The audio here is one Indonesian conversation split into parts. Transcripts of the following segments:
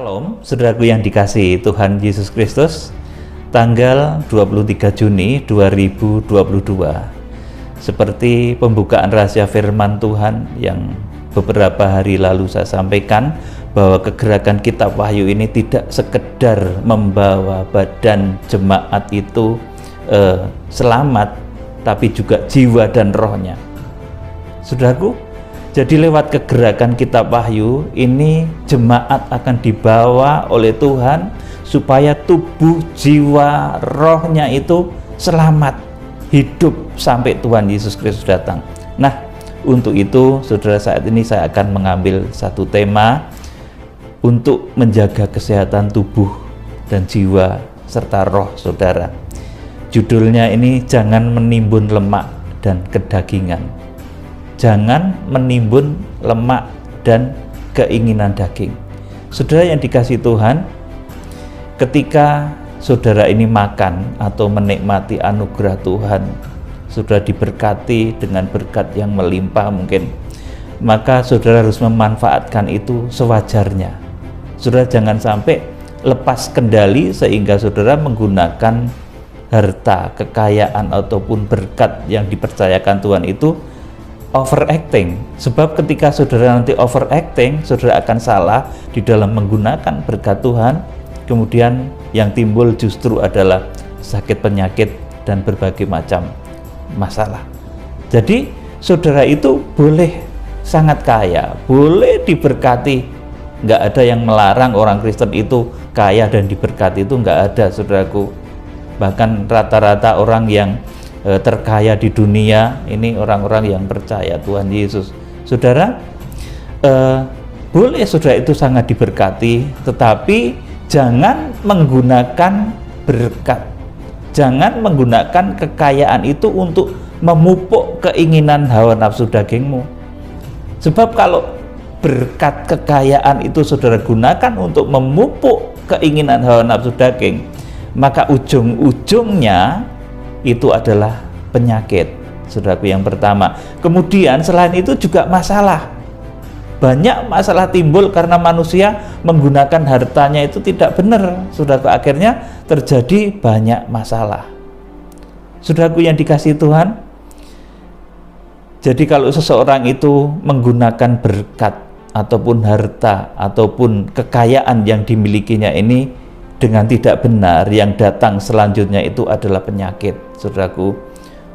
Shalom, saudaraku yang dikasihi Tuhan Yesus Kristus. Tanggal 23 Juni 2022. Seperti pembukaan rahasia firman Tuhan yang beberapa hari lalu saya sampaikan, bahwa kegerakan kitab Wahyu ini tidak sekedar membawa badan jemaat itu selamat, tapi juga jiwa dan rohnya. Saudaraku, jadi lewat kegerakan kitab Wahyu ini jemaat akan dibawa oleh Tuhan supaya tubuh, jiwa, rohnya itu selamat, hidup sampai Tuhan Yesus Kristus datang. Nah, untuk itu saudara, saat ini saya akan mengambil satu tema untuk menjaga kesehatan tubuh dan jiwa serta roh saudara. Judulnya ini, jangan menimbun lemak dan kedagingan. Jangan menimbun lemak dan keinginan daging. Saudara yang dikasihi Tuhan, ketika saudara ini makan atau menikmati anugerah Tuhan, saudara diberkati dengan berkat yang melimpah mungkin, maka saudara harus memanfaatkan itu sewajarnya. Saudara jangan sampai lepas kendali sehingga saudara menggunakan harta, kekayaan ataupun berkat yang dipercayakan Tuhan itu overacting. Sebab ketika saudara nanti overacting, saudara akan salah di dalam menggunakan berkat Tuhan. Kemudian yang timbul justru adalah sakit, penyakit, dan berbagai macam masalah. Jadi saudara itu boleh sangat kaya, boleh diberkati. Nggak ada yang melarang orang Kristen itu kaya dan diberkati, itu nggak ada, saudaraku. Bahkan rata-rata orang yang terkaya di dunia ini orang-orang yang percaya Tuhan Yesus. Saudara, boleh saudara itu sangat diberkati, tetapi jangan menggunakan berkat, jangan menggunakan kekayaan itu untuk memupuk keinginan hawa nafsu dagingmu. Sebab kalau berkat kekayaan itu saudara gunakan untuk memupuk keinginan hawa nafsu daging, maka ujung-ujungnya itu adalah penyakit, saudaraku, yang pertama. Kemudian selain itu juga masalah. Banyak masalah timbul karena manusia menggunakan hartanya itu tidak benar, saudaraku. Akhirnya terjadi banyak masalah. Saudaraku yang dikasihi Tuhan, jadi kalau seseorang itu menggunakan berkat ataupun harta ataupun kekayaan yang dimilikinya ini dengan tidak benar, yang datang selanjutnya itu adalah penyakit, saudaraku.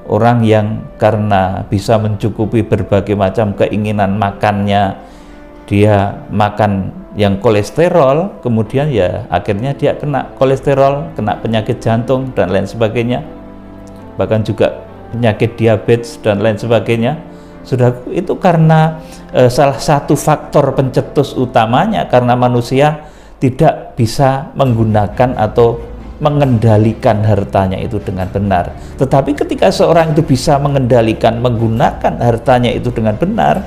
Orang yang karena bisa mencukupi berbagai macam keinginan makannya, dia makan yang kolesterol, kemudian ya akhirnya dia kena kolesterol, kena penyakit jantung dan lain sebagainya, bahkan juga penyakit diabetes dan lain sebagainya. Saudaraku, itu karena salah satu faktor pencetus utamanya karena manusia tidak bisa menggunakan atau mengendalikan hartanya itu dengan benar. Tetapi ketika seorang itu bisa mengendalikan, menggunakan hartanya itu dengan benar,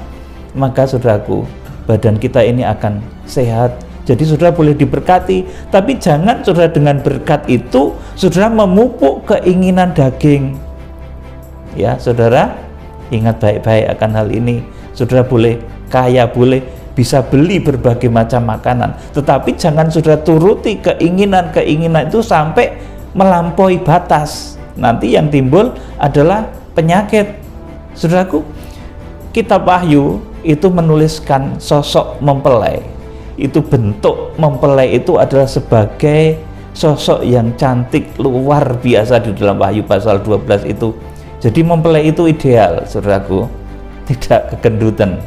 maka saudaraku, badan kita ini akan sehat. Jadi saudara boleh diberkati, tapi jangan saudara dengan berkat itu saudara memupuk keinginan daging. Ya, saudara, ingat baik-baik akan hal ini. Saudara boleh kaya, boleh bisa beli berbagai macam makanan, tetapi jangan saudara turuti keinginan-keinginan itu sampai melampaui batas. Nanti yang timbul adalah penyakit. Saudaraku, kitab Wahyu itu menuliskan sosok mempelai. Itu bentuk mempelai itu adalah sebagai sosok yang cantik luar biasa di dalam Wahyu pasal 12 itu. Jadi mempelai itu ideal, saudaraku, tidak kegendutan,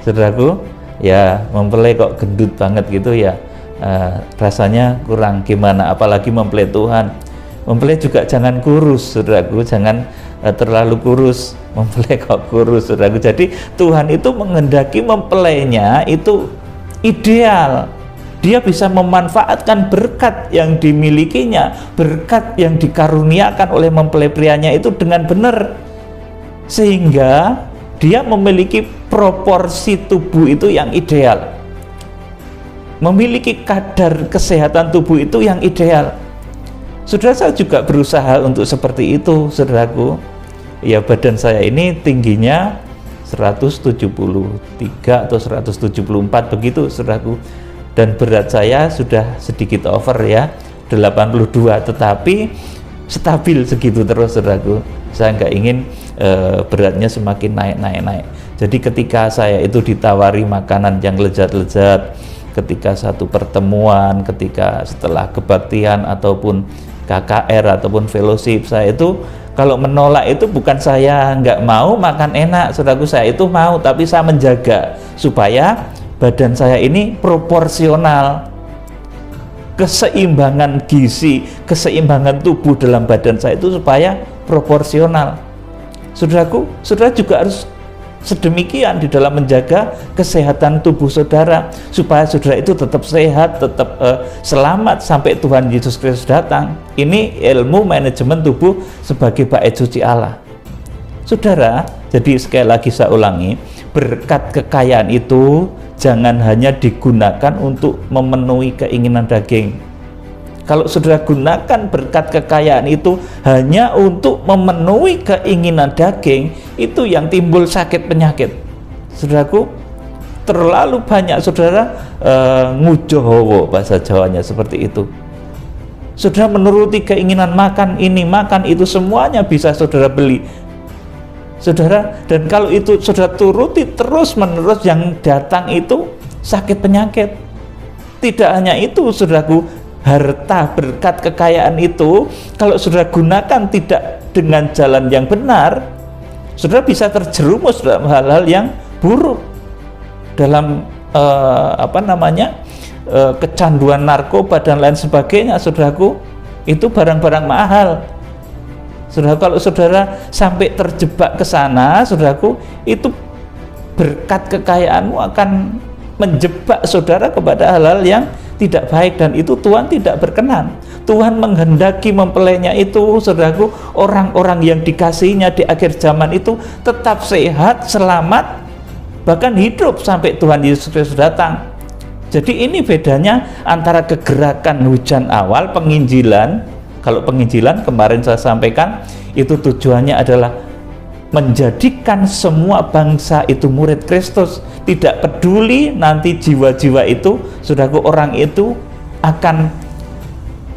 saudaraku. Ya, mempelai kok gendut banget gitu ya, rasanya kurang gimana, apalagi mempelai Tuhan. Mempelai juga jangan kurus, saudaraku, jangan terlalu kurus. Mempelai kok kurus, saudaraku. Jadi Tuhan itu menghendaki mempelainya itu ideal. Dia bisa memanfaatkan berkat yang dimilikinya, berkat yang dikaruniakan oleh mempelai prianya itu dengan benar, sehingga dia memiliki proporsi tubuh itu yang ideal, memiliki kadar kesehatan tubuh itu yang ideal. Saudara, saya juga berusaha untuk seperti itu, saudaraku. Ya, badan saya ini tingginya 173 atau 174 begitu, saudaraku. dan berat saya sudah sedikit over ya, 82, tetapi stabil segitu terus, saudaraku. Saya nggak ingin beratnya semakin naik. Jadi ketika saya itu ditawari makanan yang lezat-lezat, ketika satu pertemuan, ketika setelah kebaktian ataupun KKR ataupun fellowship, saya itu kalau menolak itu bukan saya nggak mau makan enak, saudaraku, saya itu mau, tapi saya menjaga supaya badan saya ini proporsional, keseimbangan gizi, keseimbangan tubuh dalam badan saya itu supaya proporsional. Saudaraku, saudara juga harus sedemikian di dalam menjaga kesehatan tubuh saudara, supaya saudara itu tetap sehat, tetap selamat sampai Tuhan Yesus Kristus datang. Ini ilmu manajemen tubuh sebagai bait suci Allah. Saudara, jadi sekali lagi saya ulangi, berkat kekayaan itu jangan hanya digunakan untuk memenuhi keinginan daging. Kalau saudara gunakan berkat kekayaan itu hanya untuk memenuhi keinginan daging, itu yang timbul sakit penyakit. Saudaraku, terlalu banyak saudara ngujohowo, bahasa Jawanya seperti itu. Saudara menuruti keinginan makan ini, makan itu, semuanya bisa saudara beli, saudara. Dan kalau itu saudara turuti terus menerus, yang datang itu sakit penyakit. Tidak hanya itu, saudaraku, harta berkat kekayaan itu kalau saudara gunakan tidak dengan jalan yang benar, saudara bisa terjerumus dalam hal-hal yang buruk, dalam kecanduan narkoba dan lain sebagainya. Saudaraku, itu barang-barang mahal. Saudara, kalau saudara sampai terjebak ke sana, saudaraku, itu berkat kekayaanmu akan menjebak saudara kepada hal-hal yang tidak baik, dan itu Tuhan tidak berkenan. Tuhan menghendaki mempelainya itu, saudaraku, orang-orang yang dikasihinya di akhir zaman itu tetap sehat, selamat, bahkan hidup sampai Tuhan Yesus Kristus datang. Jadi ini bedanya antara kegerakan hujan awal, penginjilan. Kalau penginjilan kemarin saya sampaikan, itu tujuannya adalah menjadikan semua bangsa itu murid Kristus. Tidak peduli nanti jiwa-jiwa itu, saudaraku, orang itu akan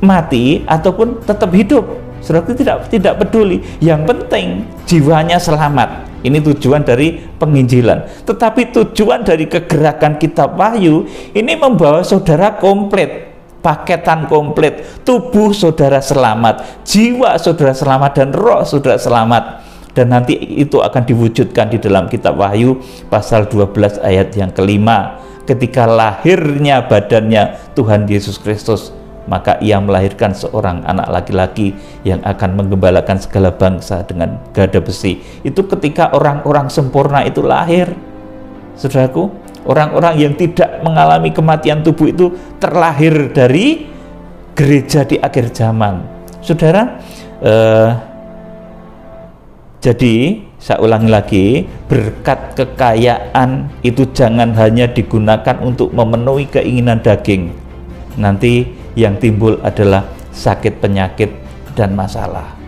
mati ataupun tetap hidup, saudaraku, tidak peduli. Yang penting jiwanya selamat. Ini tujuan dari penginjilan. Tetapi tujuan dari kegerakan kitab Wahyu ini membawa saudara komplit, paketan komplit. Tubuh saudara selamat, jiwa saudara selamat, dan roh saudara selamat. Dan nanti itu akan diwujudkan di dalam kitab Wahyu pasal 12 ayat yang kelima. Ketika lahirnya badannya Tuhan Yesus Kristus, maka ia melahirkan seorang anak laki-laki yang akan menggembalakan segala bangsa dengan gada besi. Itu ketika orang-orang sempurna itu lahir, saudaraku. Orang-orang yang tidak mengalami kematian tubuh itu terlahir dari gereja di akhir zaman, saudara. Jadi saya ulangi lagi, berkat kekayaan itu jangan hanya digunakan untuk memenuhi keinginan daging. Nanti yang timbul adalah sakit penyakit dan masalah.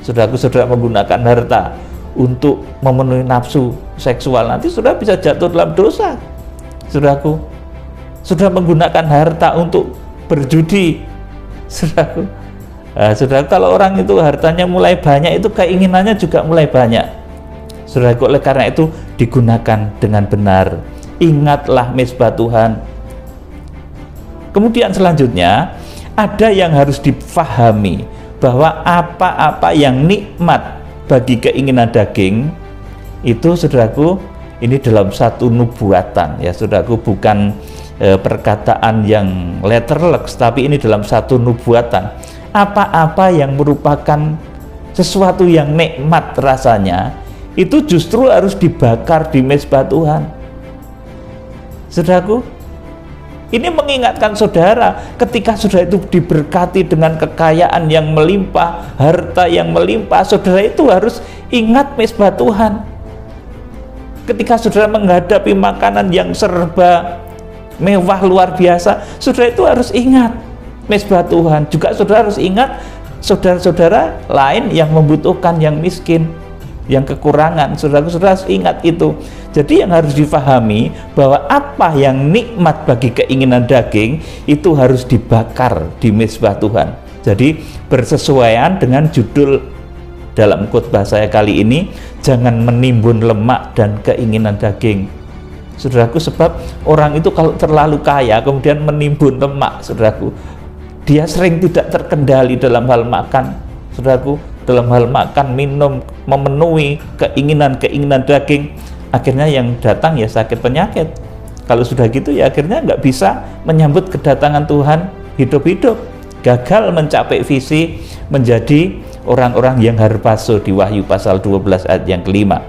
Saudaraku, saudara menggunakan harta untuk memenuhi nafsu seksual, nanti saudara bisa jatuh dalam dosa. Saudaraku, saudara menggunakan harta untuk berjudi, saudaraku. Saudara, kalau orang itu hartanya mulai banyak, itu keinginannya juga mulai banyak. Saudara, oleh karena itu digunakan dengan benar. Ingatlah mezbah Tuhan. Kemudian selanjutnya ada yang harus difahami, bahwa apa-apa yang nikmat bagi keinginan daging itu, saudaraku, ini dalam satu nubuatan ya, saudaraku, bukan perkataan yang letterleks, tapi ini dalam satu nubuatan. Apa-apa yang merupakan sesuatu yang nikmat rasanya, itu justru harus dibakar di mezbah Tuhan. Saudaraku, ini mengingatkan saudara, ketika saudara itu diberkati dengan kekayaan yang melimpah, harta yang melimpah, saudara itu harus ingat mezbah Tuhan. Ketika saudara menghadapi makanan yang serba mewah luar biasa, saudara itu harus ingat mezbah Tuhan. Juga saudara harus ingat saudara-saudara lain yang membutuhkan, yang miskin, yang kekurangan. Saudara-saudara harus ingat itu. Jadi yang harus difahami bahwa apa yang nikmat bagi keinginan daging itu harus dibakar di mezbah Tuhan. Jadi bersesuaian dengan judul dalam khotbah saya kali ini, jangan menimbun lemak dan keinginan daging. Saudaraku, sebab orang itu kalau terlalu kaya kemudian menimbun lemak, saudaraku, dia sering tidak terkendali dalam hal makan, saudaraku, dalam hal makan, minum, memenuhi keinginan daging. Akhirnya yang datang ya sakit penyakit. Kalau sudah gitu ya akhirnya nggak bisa menyambut kedatangan Tuhan hidup-hidup, gagal mencapai visi menjadi orang-orang yang harpaso di Wahyu pasal 12 ayat yang kelima.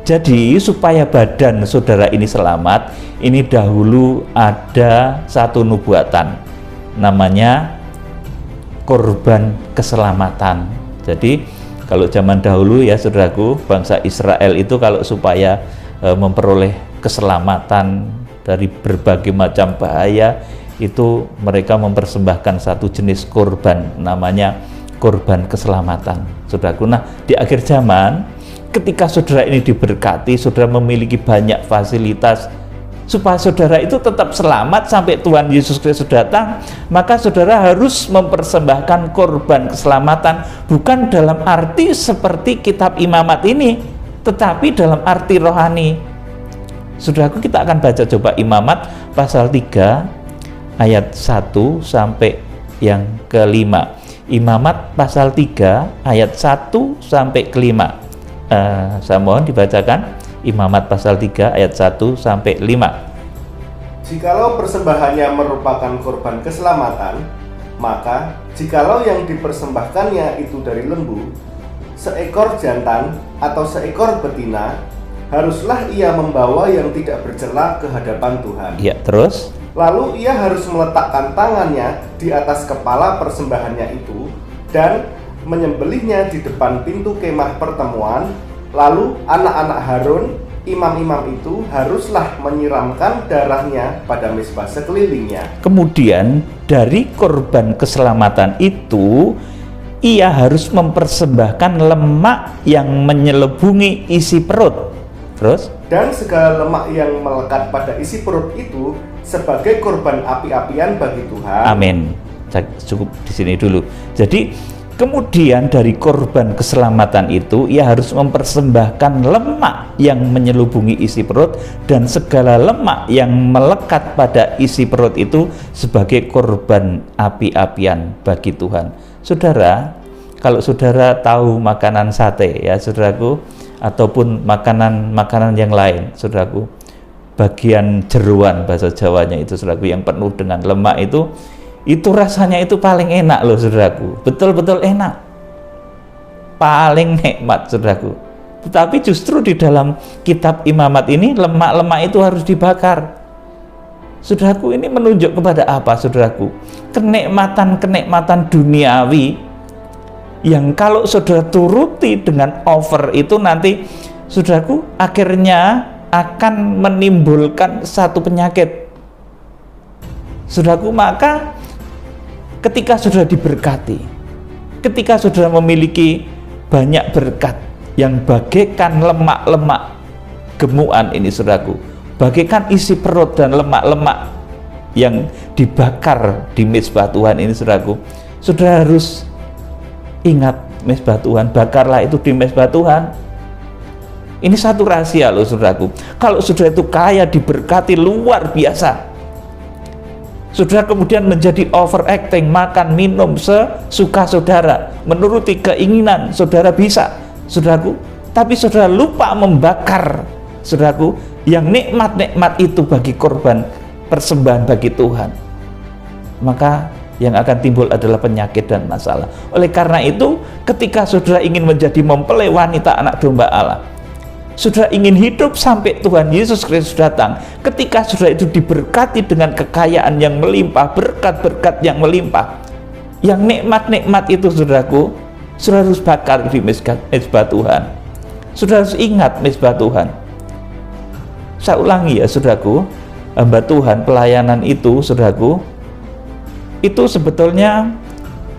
Jadi supaya badan saudara ini selamat, ini dahulu ada satu nubuatan, namanya korban keselamatan. Jadi kalau zaman dahulu ya saudaraku, bangsa Israel itu kalau supaya memperoleh keselamatan dari berbagai macam bahaya, itu mereka mempersembahkan satu jenis korban, namanya korban keselamatan, saudaraku. Nah, di akhir zaman ketika saudara ini diberkati, saudara memiliki banyak fasilitas, supaya saudara itu tetap selamat sampai Tuhan Yesus Kristus datang, maka saudara harus mempersembahkan korban keselamatan, bukan dalam arti seperti kitab imamat ini, tetapi dalam arti rohani. Saudaraku, kita akan baca coba imamat pasal 3 ayat 1 sampai yang kelima. Imamat pasal 3 ayat 1 sampai kelima. Saya mohon dibacakan imamat pasal 3 ayat 1 sampai 5. Jikalau persembahannya merupakan korban keselamatan, maka jikalau yang dipersembahkannya itu dari lembu, seekor jantan atau seekor betina, haruslah ia membawa yang tidak bercela ke hadapan Tuhan. Ya, terus? Lalu ia harus meletakkan tangannya di atas kepala persembahannya itu dan menyembelihnya di depan pintu kemah pertemuan. Lalu anak-anak Harun, imam-imam itu haruslah menyiramkan darahnya pada mezbah sekelilingnya. Kemudian dari korban keselamatan itu ia harus mempersembahkan lemak yang menyelubungi isi perut. Terus? Dan segala lemak yang melekat pada isi perut itu sebagai korban api-apian bagi Tuhan. Amin. Cukup di sini dulu. Jadi kemudian dari korban keselamatan itu ia harus mempersembahkan lemak yang menyelubungi isi perut dan segala lemak yang melekat pada isi perut itu sebagai korban api-apian bagi Tuhan. Saudara, kalau saudara tahu makanan sate ya saudaraku, ataupun makanan yang lain saudaraku, bagian jeroan bahasa Jawanya itu saudaraku yang penuh dengan lemak itu rasanya itu paling enak loh saudaraku, betul-betul enak, paling nikmat saudaraku. Tetapi justru di dalam kitab imamat ini lemak-lemak itu harus dibakar. Saudaraku, ini menunjuk kepada apa saudaraku? Kenikmatan-kenikmatan duniawi yang kalau saudara turuti dengan over itu nanti saudaraku akhirnya akan menimbulkan satu penyakit. Saudaraku, maka ketika saudara diberkati, ketika saudara memiliki banyak berkat yang bagaikan lemak-lemak gemukan ini saudaraku, bagaikan isi perut dan lemak-lemak yang dibakar di mezbah Tuhan ini saudaraku, saudara harus ingat mezbah Tuhan, bakarlah itu di mezbah Tuhan. Ini satu rahasia loh saudaraku. Kalau saudara itu kaya, diberkati luar biasa, saudara kemudian menjadi overacting, makan minum sesuka saudara, menuruti keinginan saudara bisa saudaraku, tapi saudara lupa membakar saudaraku yang nikmat-nikmat itu bagi korban persembahan bagi Tuhan, maka yang akan timbul adalah penyakit dan masalah. Oleh karena itu, ketika saudara ingin menjadi mempelai wanita anak domba Allah, saudara ingin hidup sampai Tuhan Yesus Kristus datang, ketika saudara itu diberkati dengan kekayaan yang melimpah, berkat-berkat yang melimpah, yang nikmat-nikmat itu saudaraku, saudara harus bakar di mezbah Tuhan. Saudara harus ingat mezbah Tuhan. Saya ulangi ya saudaraku, hamba Tuhan pelayanan itu saudaraku, itu sebetulnya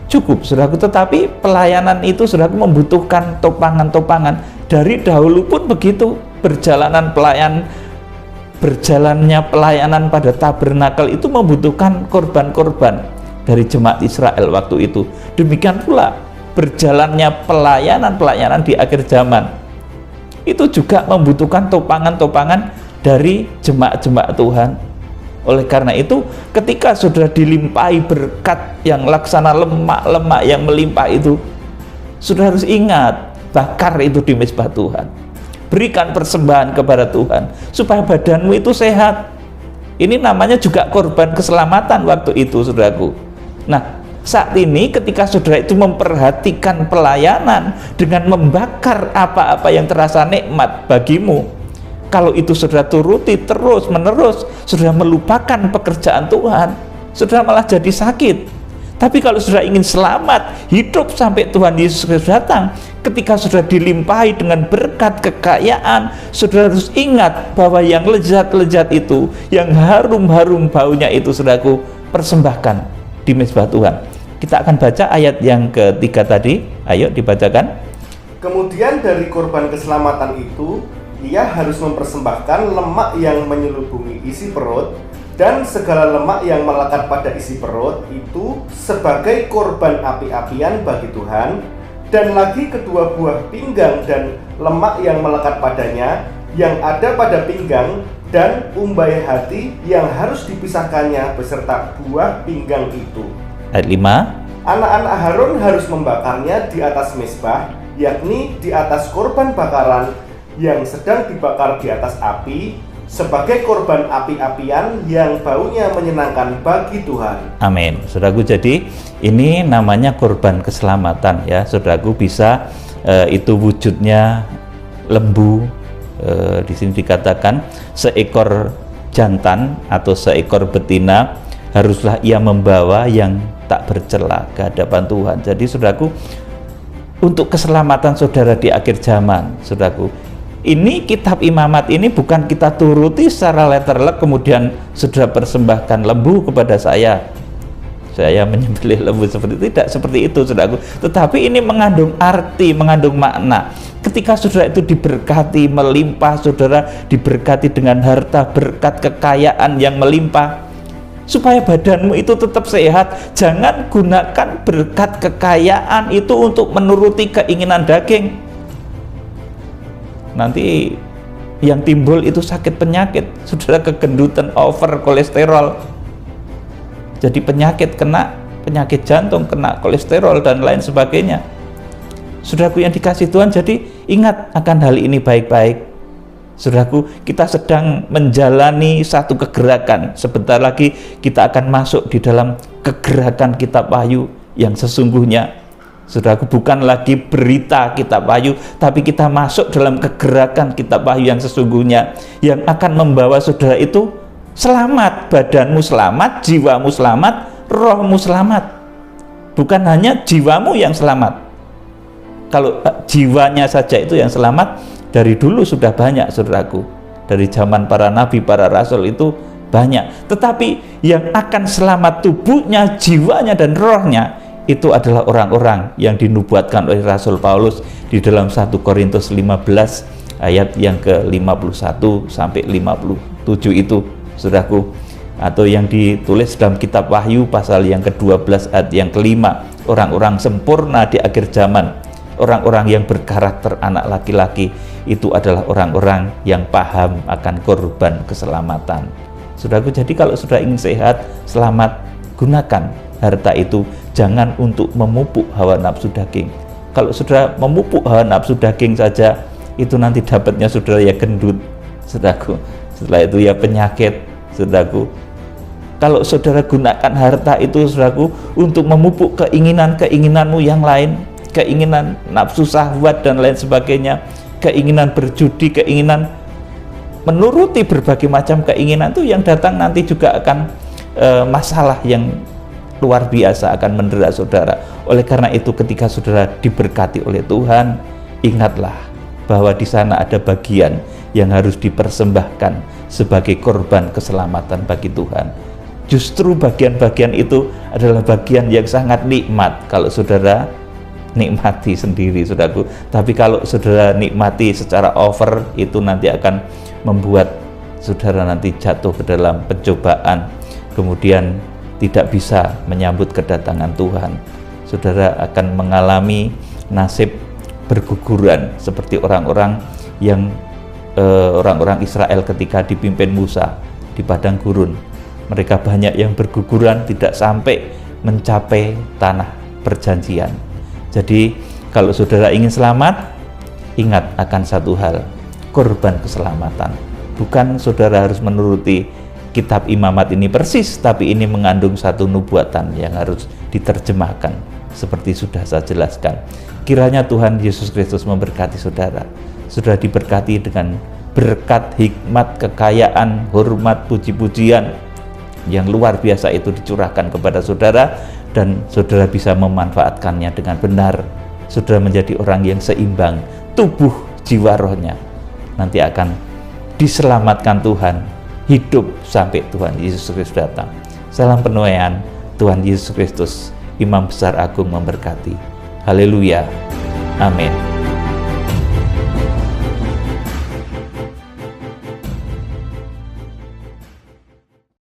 cukup saudaraku, tetapi pelayanan itu saudaraku membutuhkan topangan-topangan. Dari dahulu pun begitu, berjalannya pelayanan pada tabernakel itu membutuhkan korban-korban dari jemaat Israel waktu itu. Demikian pula berjalannya pelayanan di akhir zaman itu juga membutuhkan topangan-topangan dari jemaat-jemaat Tuhan. Oleh karena itu, ketika sudah dilimpahi berkat yang laksana lemak-lemak yang melimpah itu, sudah harus ingat, bakar itu di mezbah Tuhan, berikan persembahan kepada Tuhan supaya badanmu itu sehat. Ini namanya juga korban keselamatan waktu itu, saudaraku. Nah, saat ini ketika saudara itu memperhatikan pelayanan dengan membakar apa-apa yang terasa nikmat bagimu, kalau itu saudara turuti terus menerus, saudara melupakan pekerjaan Tuhan, saudara malah jadi sakit. Tapi kalau saudara ingin selamat, hidup sampai Tuhan Yesus datang, ketika saudara dilimpahi dengan berkat kekayaan, saudara harus ingat bahwa yang lezat-lezat itu, yang harum-harum baunya itu, saudaraku, persembahkan di mezbah Tuhan. Kita akan baca ayat yang ketiga tadi. Ayo dibacakan. Kemudian dari korban keselamatan itu, ia harus mempersembahkan lemak yang menyelubungi isi perut, dan segala lemak yang melekat pada isi perut itu sebagai korban api-apian bagi Tuhan, dan lagi kedua buah pinggang dan lemak yang melekat padanya yang ada pada pinggang, dan umbai hati yang harus dipisahkannya beserta buah pinggang itu. Ayat 5. Anak-anak Harun harus membakarnya di atas mezbah, yakni di atas korban bakaran yang sedang dibakar di atas api, sebagai korban api-apian yang baunya menyenangkan bagi Tuhan. Amin. Saudaraku, jadi ini namanya korban keselamatan ya. Saudaraku, bisa itu wujudnya lembu. Di sini dikatakan seekor jantan atau seekor betina haruslah ia membawa yang tak bercela ke hadapan Tuhan. Jadi saudaraku, untuk keselamatan saudara di akhir zaman, saudaraku, ini kitab imamat ini bukan kita turuti secara letterlek kemudian saudara persembahkan lembu kepada saya menyembelih lembu, tidak seperti itu, saudaraku. Tetapi ini mengandung arti, mengandung makna. Ketika saudara itu diberkati melimpah, saudara diberkati dengan harta, berkat kekayaan yang melimpah, supaya badanmu itu tetap sehat, jangan gunakan berkat kekayaan itu untuk menuruti keinginan daging. Nanti yang timbul itu sakit penyakit, saudara, kegendutan, over kolesterol, jadi penyakit, kena penyakit jantung, kena kolesterol dan lain sebagainya. Saudaraku yang dikasih Tuhan, jadi ingat akan hal ini baik-baik. Saudaraku, kita sedang menjalani satu kegerakan. Sebentar lagi kita akan masuk di dalam kegerakan kitab Wahyu yang sesungguhnya. Saudaraku, bukan lagi berita kitab Wahyu, tapi kita masuk dalam kegerakan kitab Wahyu yang sesungguhnya, yang akan membawa saudara itu selamat, badanmu selamat, jiwamu selamat, rohmu selamat. Bukan hanya jiwamu yang selamat. Kalau jiwanya saja itu yang selamat, dari dulu sudah banyak, saudaraku. Dari zaman para nabi, para rasul itu banyak. Tetapi yang akan selamat tubuhnya, jiwanya, dan rohnya, itu adalah orang-orang yang dinubuatkan oleh Rasul Paulus di dalam 1 Korintus 15 ayat yang ke-51 sampai 57 itu, saudaraku. Atau yang ditulis dalam kitab Wahyu pasal yang ke-12 ayat yang ke-5, orang-orang sempurna di akhir zaman, orang-orang yang berkarakter anak laki-laki, itu adalah orang-orang yang paham akan korban keselamatan. Saudaraku, jadi kalau sudah ingin sehat, selamat, gunakan harta itu jangan untuk memupuk hawa nafsu daging. Kalau saudara memupuk hawa nafsu daging saja, itu nanti dapatnya saudara ya gendut, saudaraku. Setelah itu ya penyakit, saudaraku. Kalau saudara gunakan harta itu, saudaraku, untuk memupuk keinginan-keinginanmu yang lain, keinginan nafsu syahwat dan lain sebagainya, keinginan berjudi, keinginan menuruti berbagai macam keinginan, itu yang datang nanti juga akan masalah yang luar biasa akan mendera saudara. Oleh karena itu, ketika saudara diberkati oleh Tuhan, ingatlah bahwa di sana ada bagian yang harus dipersembahkan sebagai korban keselamatan bagi Tuhan. Justru bagian-bagian itu adalah bagian yang sangat nikmat kalau saudara nikmati sendiri, saudaraku. Tapi kalau saudara nikmati secara over, itu nanti akan membuat saudara nanti jatuh ke dalam pencobaan, kemudian tidak bisa menyambut kedatangan Tuhan. Saudara akan mengalami nasib berguguran seperti orang-orang Israel ketika dipimpin Musa di padang gurun. Mereka banyak yang berguguran, tidak sampai mencapai tanah perjanjian. Jadi kalau saudara ingin selamat, ingat akan satu hal, korban keselamatan. Bukan saudara harus menuruti kitab imamat ini persis, tapi ini mengandung satu nubuatan yang harus diterjemahkan seperti sudah saya jelaskan. Kiranya Tuhan Yesus Kristus memberkati saudara. Sudah diberkati dengan berkat, hikmat, kekayaan, hormat, puji-pujian yang luar biasa itu dicurahkan kepada saudara, dan saudara bisa memanfaatkannya dengan benar. Saudara menjadi orang yang seimbang, tubuh, jiwa, rohnya nanti akan diselamatkan Tuhan, hidup sampai Tuhan Yesus Kristus datang. Salam penuaian, Tuhan Yesus Kristus, Imam Besar Agung memberkati. Haleluya. Amin.